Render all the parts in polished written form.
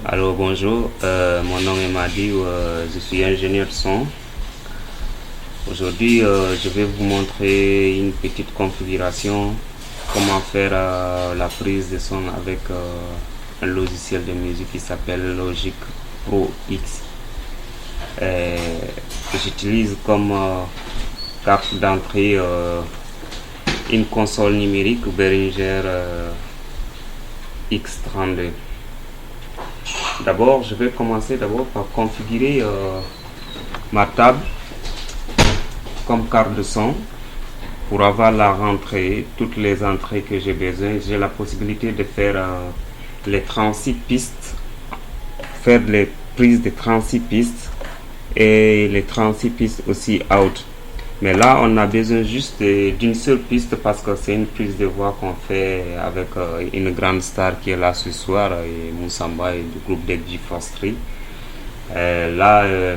Alors bonjour, mon nom est Madi, je suis ingénieur son. Aujourd'hui, je vais vous montrer une petite configuration, comment faire la prise de son avec un logiciel de musique qui s'appelle Logic Pro X. J'utilise comme carte d'entrée une console numérique Behringer X32. D'abord, je vais commencer par configurer ma table comme carte de son pour avoir la rentrée, toutes les entrées que j'ai besoin. J'ai la possibilité de faire les 36 pistes, faire les prises de 36 pistes et les 36 pistes aussi out. Mais là, on a besoin juste d'une seule piste parce que c'est une prise de voix qu'on fait avec une grande star qui est là ce soir, et Moussamba et du groupe de G-Forestry. Je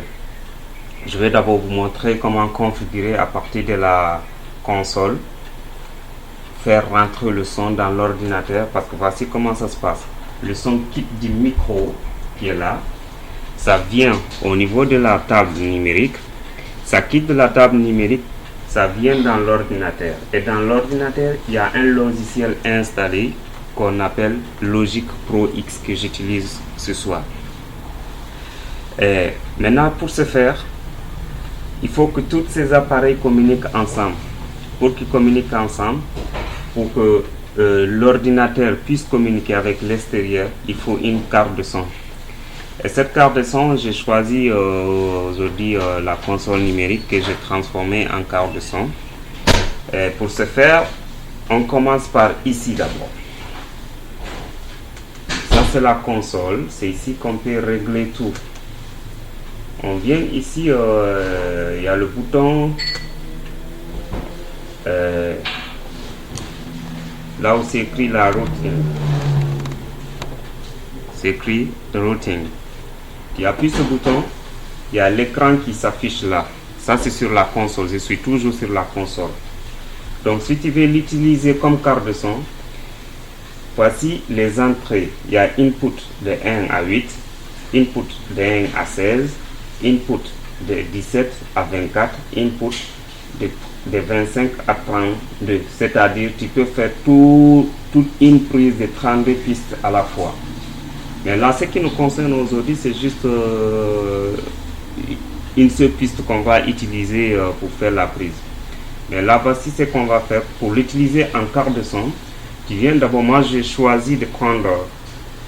vais d'abord vous montrer comment configurer à partir de la console, faire rentrer le son dans l'ordinateur, parce que voici comment ça se passe. Le son quitte du micro qui est là, ça vient au niveau de la table numérique. Ça quitte de la table numérique, ça vient dans l'ordinateur. Et dans l'ordinateur, il y a un logiciel installé qu'on appelle Logic Pro X que j'utilise ce soir. Et maintenant, pour ce faire, il faut que tous ces appareils communiquent ensemble. Pour qu'ils communiquent ensemble, pour que l'ordinateur puisse communiquer avec l'extérieur, il faut une carte de son. Et cette carte de son, j'ai choisi aujourd'hui la console numérique que j'ai transformée en carte de son. Et pour ce faire, on commence par ici d'abord. Ça c'est la console, c'est ici qu'on peut régler tout. On vient ici, il y a le bouton là où c'est écrit la routing. C'est écrit routing. Tu appuies ce bouton, il y a l'écran qui s'affiche là. Ça c'est sur la console, je suis toujours sur la console. Donc si tu veux l'utiliser comme carte de son, voici les entrées. Il y a input de 1 à 8, input de 1 à 16, input de 17 à 24, input de 25 à 32. C'est-à-dire tu peux faire toute une prise de 32 pistes à la fois. Mais là, ce qui nous concerne aujourd'hui, c'est juste une seule piste qu'on va utiliser pour faire la prise. Mais là, voici ce qu'on va faire. Pour l'utiliser en carte de son, tu viens d'abord, moi j'ai choisi de prendre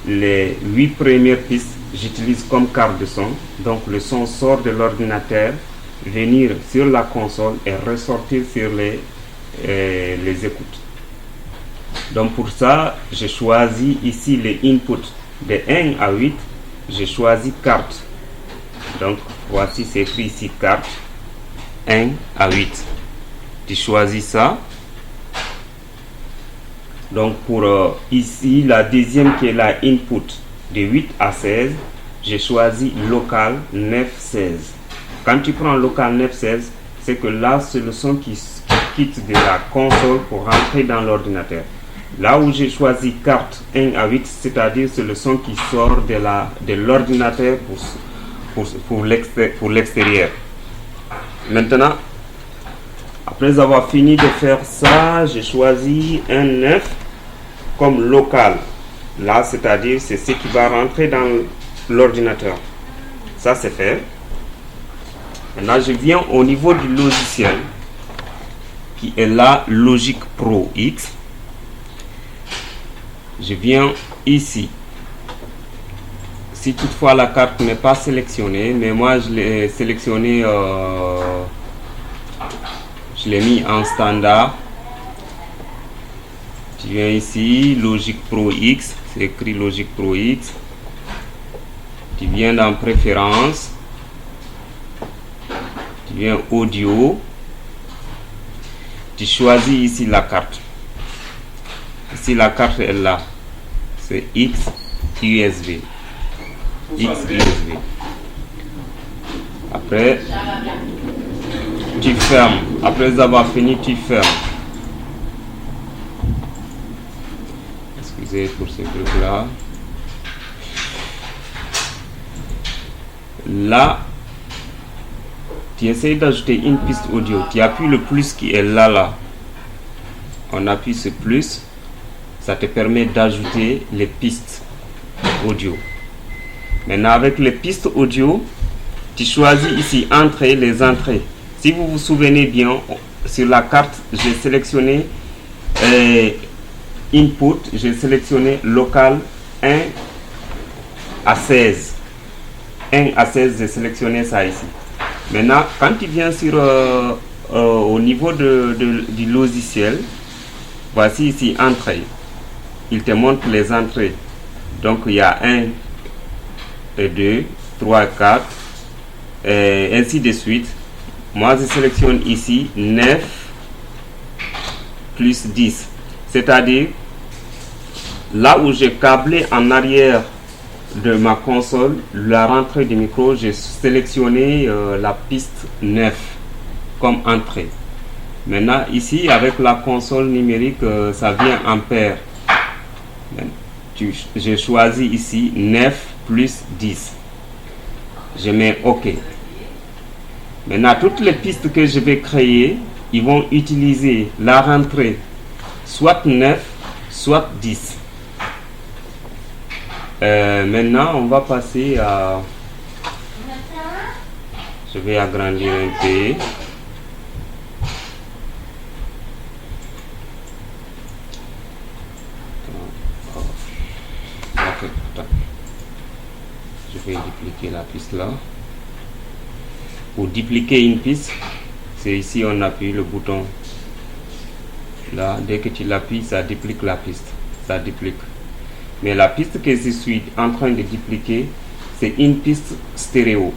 les 8 premières pistes, j'utilise comme carte de son. Donc le son sort de l'ordinateur, venir sur la console et ressortir sur les écoutes. Donc pour ça, j'ai choisi ici les inputs. De 1 à 8, j'ai choisi carte. Donc voici, c'est écrit ici carte 1 à 8. Tu choisis ça. Donc pour ici, la deuxième qui est la input de 8 à 16, j'ai choisi local 9-16. Quand tu prends local 9-16, c'est que là, c'est le son qui quitte de la console pour rentrer dans l'ordinateur. Là où j'ai choisi carte 1 à 8, c'est-à-dire c'est le son qui sort de l'ordinateur pour l'extérieur. Maintenant, après avoir fini de faire ça, j'ai choisi un 9 comme local. Là, c'est-à-dire c'est ce qui va rentrer dans l'ordinateur. Ça, c'est fait. Maintenant, je viens au niveau du logiciel qui est là, Logic Pro X. Je viens ici. Si toutefois la carte n'est pas sélectionnée, mais moi je l'ai sélectionné, je l'ai mis en standard. Tu viens ici, Logic Pro X, c'est écrit Logic Pro X. Tu viens dans Préférences. Tu viens Audio. Tu choisis ici la carte. Ici la carte est là, c'est X USB. X USB. Après, tu fermes. Après avoir fini, tu fermes. Excusez pour ce truc là. Là, tu essaies d'ajouter une piste audio. Tu appuies le plus qui est là. On appuie sur plus. Ça te permet d'ajouter les pistes audio. Maintenant, avec les pistes audio, tu choisis ici entrée, les entrées. Si vous vous souvenez bien, sur la carte, j'ai sélectionné input, j'ai sélectionné local 1 à 16. 1 à 16, j'ai sélectionné ça ici. Maintenant, quand tu viens sur au niveau du logiciel, voici ici entrée. Il te montre les entrées. Donc il y a 1 et 2, 3, 4, et ainsi de suite. Moi je sélectionne ici 9 plus 10. C'est-à-dire là où j'ai câblé en arrière de ma console la rentrée du micro, j'ai sélectionné la piste 9 comme entrée. Maintenant ici avec la console numérique, ça vient en paire. J'ai choisi ici 9 plus 10. Je mets OK. Maintenant toutes les pistes que je vais créer, ils vont utiliser la rentrée soit 9 soit 10. Maintenant on va passer à, je vais agrandir un peu. Ok, je vais dupliquer la piste là. Pour dupliquer une piste, c'est ici on appuie le bouton là. Dès que tu l'appuies, ça duplique la piste, ça duplique. Mais la piste que je suis en train de dupliquer, c'est une piste stéréo.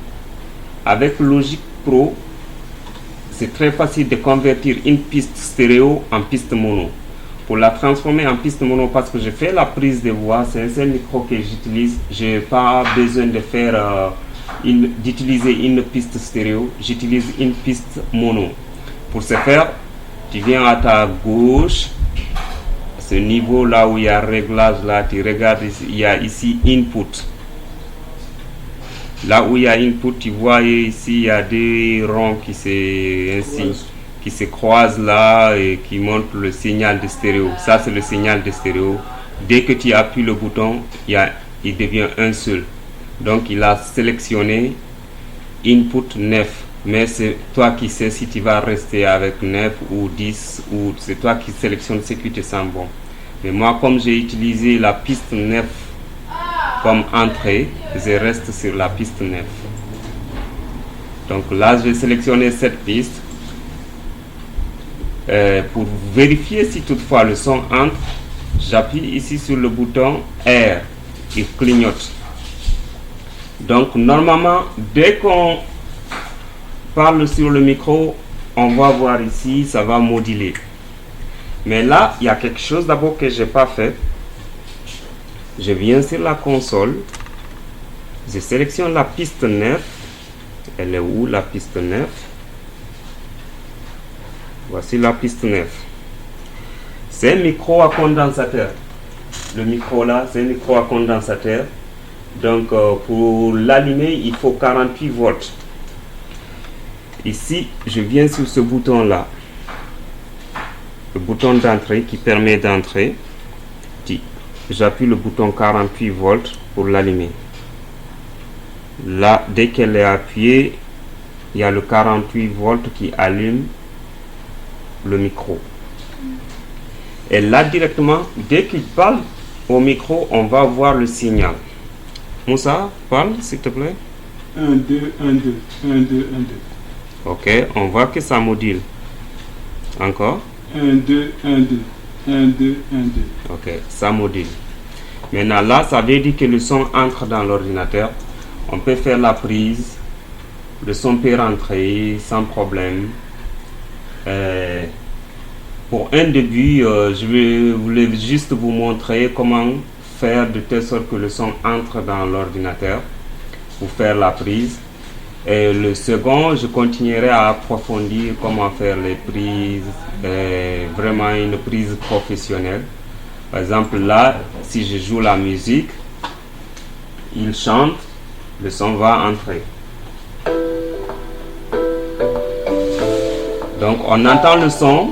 Avec Logic Pro, c'est très facile de convertir une piste stéréo en piste mono. Pour la transformer en piste mono, parce que je fais la prise de voix, c'est un seul micro que j'utilise, je n'ai pas besoin de faire d'utiliser une piste stéréo, j'utilise une piste mono. Pour ce faire, tu viens à ta gauche, ce niveau là où il y a réglage là, tu regardes ici, il y a ici input. Là où il y a input, tu vois ici il y a des ronds qui se croisent là et qui montrent le signal de stéréo. Ça c'est le signal de stéréo. Dès que tu appuies le bouton, il devient un seul. Donc il a sélectionné input 9. Mais c'est toi qui sais si tu vas rester avec 9 ou 10, ou c'est toi qui sélectionnes ce qui te semble bon. Mais moi, comme j'ai utilisé la piste 9 comme entrée, je reste sur la piste 9. Donc là, je vais sélectionner cette piste. Pour vérifier si toutefois le son entre, j'appuie ici sur le bouton R, il clignote. Donc normalement, dès qu'on parle sur le micro, on va voir ici, ça va moduler. Mais là, il y a quelque chose d'abord que je n'ai pas fait. Je viens sur la console, je sélectionne la piste 9. Elle est où la piste 9? Voici la piste 9. C'est un micro à condensateur. Le micro là, c'est un micro à condensateur. Donc pour l'allumer, il faut 48 volts. Ici, je viens sur ce bouton là. Le bouton d'entrée qui permet d'entrer. J'appuie le bouton 48 volts pour l'allumer. Là, dès qu'elle est appuyée, il y a le 48 volts qui allume le micro. Et là, directement, dès qu'il parle au micro, on va voir le signal. Moussa, parle s'il te plaît. 1, 2, 1, 2, 1, 2, 1, 2. Ok, on voit que ça module. Encore. 1, 2, 1, 2, 1, 2, 1, 2. Ok, ça module. Maintenant, là, ça veut dire que le son entre dans l'ordinateur. On peut faire la prise. Le son peut rentrer sans problème. Pour un début, je voulais juste vous montrer comment faire de telle sorte que le son entre dans l'ordinateur pour faire la prise. Et le second, je continuerai à approfondir comment faire les prises, vraiment une prise professionnelle. Par exemple, là, si je joue la musique, il chante, le son va entrer. Donc on entend le son.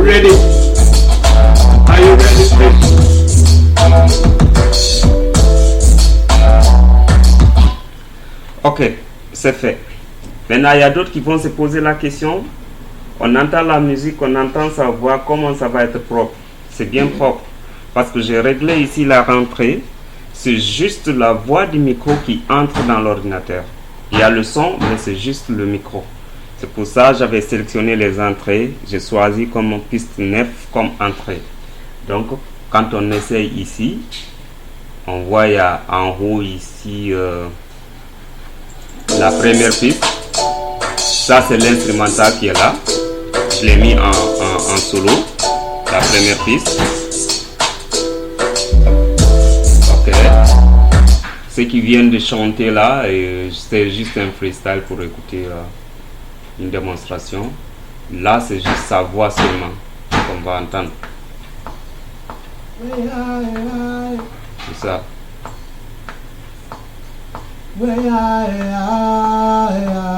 Ready? Are you ready, please? Ok, c'est fait. Maintenant, il y a d'autres qui vont se poser la question. On entend la musique, on entend sa voix, comment ça va être propre? C'est bien propre. Parce que j'ai réglé ici la rentrée. C'est juste la voix du micro qui entre dans l'ordinateur. Il y a le son, mais c'est juste le micro. C'est pour ça que j'avais sélectionné les entrées. J'ai choisi comme piste 9 comme entrée. Donc, quand on essaye ici, on voit il y a en haut ici la première piste. Ça, c'est l'instrumental qui est là. Je l'ai mis en solo, la première piste. Ok. Ceux qui viennent de chanter là, c'est juste un freestyle pour écouter une démonstration. Là, c'est juste sa voix seulement qu'on va entendre. C'est ça.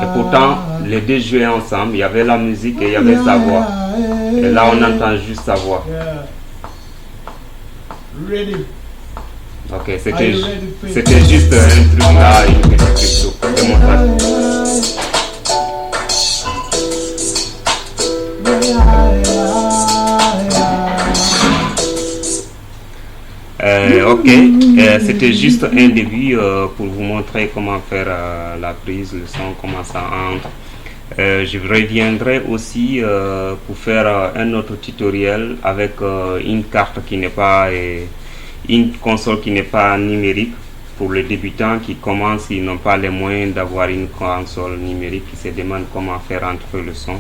Et pourtant, les deux jouaient ensemble. Il y avait la musique et il y avait sa voix. Et là, on entend juste sa voix. Ok, c'était juste un truc là, une petite démonstration. Ok, c'était juste un début pour vous montrer comment faire la prise, le son, comment ça entre. Je reviendrai aussi pour faire un autre tutoriel avec une carte qui n'est pas, une console qui n'est pas numérique. Pour les débutants qui commencent, ils n'ont pas les moyens d'avoir une console numérique, qui se demandent comment faire entrer le son.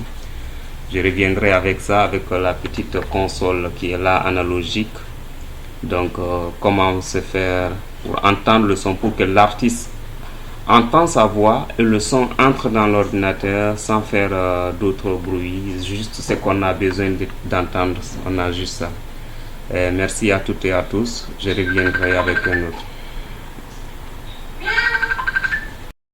Je reviendrai avec ça, avec la petite console qui est là, analogique. Donc, comment se faire pour entendre le son, pour que l'artiste entend sa voix et le son entre dans l'ordinateur sans faire d'autres bruits, juste ce qu'on a besoin d'entendre. On a juste ça. Merci à toutes et à tous. Je reviendrai avec un autre.